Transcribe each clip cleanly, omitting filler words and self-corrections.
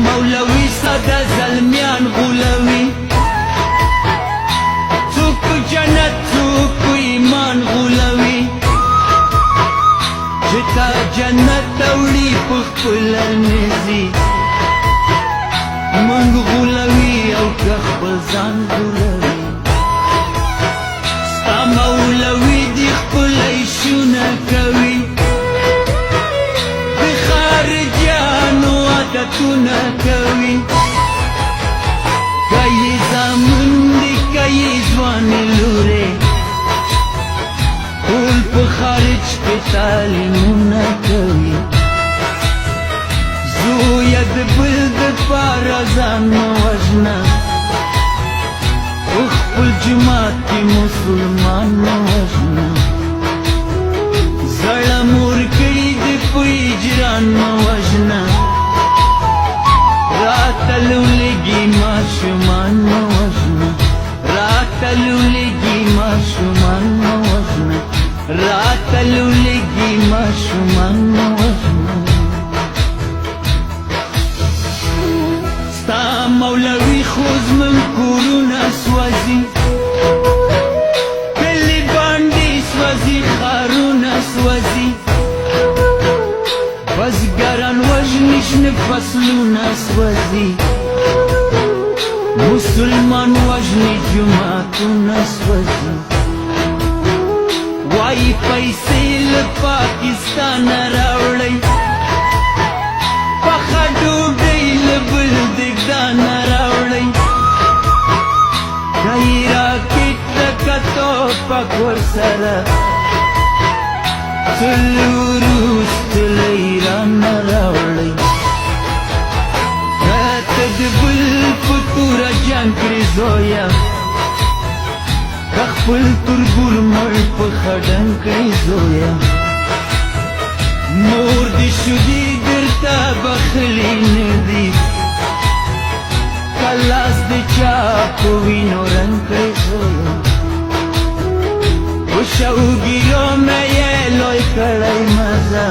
مولوي ساده زلمیان غولوي څوک جنت څوک ایمان غولوي چې تا جنت ته وړي په خپله نځي موږ غولوي او که خپل ځان غولوي ستا مولوي دې خپل عیشونه کوي د خارجیانو عادتونه کوي که یې زامن دي که یې ځوانې لورې ټول په خارج کې تعلیمونه کوي زویه د بل دپاره ځان مه وژنه په خپل جومات کې مسلمان مه وژنه زړه مور کړي دې په هجران مه وژنه راته لولګي ماشومان مه وژنه راته لولګي ماشومان مه وژنه راته لولګي ماشومان مه وژنه ستا مولوي خو زموږ کورونه سوځي کلي باندې سوځي ښارونه سوځي بزګران وژني شنه فصلونه سوځي مسلمان وژني جوماتونه سوځي وایي پیسې له پاکستانه راوړئ پخه ډوډۍ له بل دګدانه راوړئ دی راکټ لکه توپک ورسره تل وروسته له ایرانه راوړئ راته د بل په توره جنګ کړې زویه که خپل تربور مړ په خډنګ کړې زویه مور دې شودې درته بخلي نه دي که لاس دې چا په وینو رنګ کړې زویه په شوګیرو مې یې لوی کړی مزه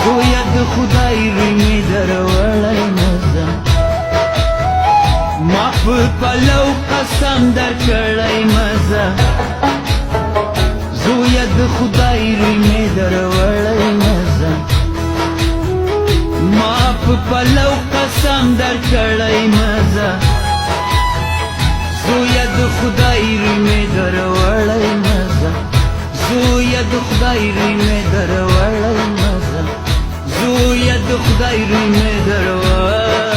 زویه د خدای روی مې دروړی مزه ما په پلو قسم درکړی مزه زویه د خدای روی مې دروړی مزه ما په پلو قسم درکړی مزه زویه د خدای روی مې دروړی مزه زویه د خدای روی مې دروړی مزه زویه د خدای روی مې دروړی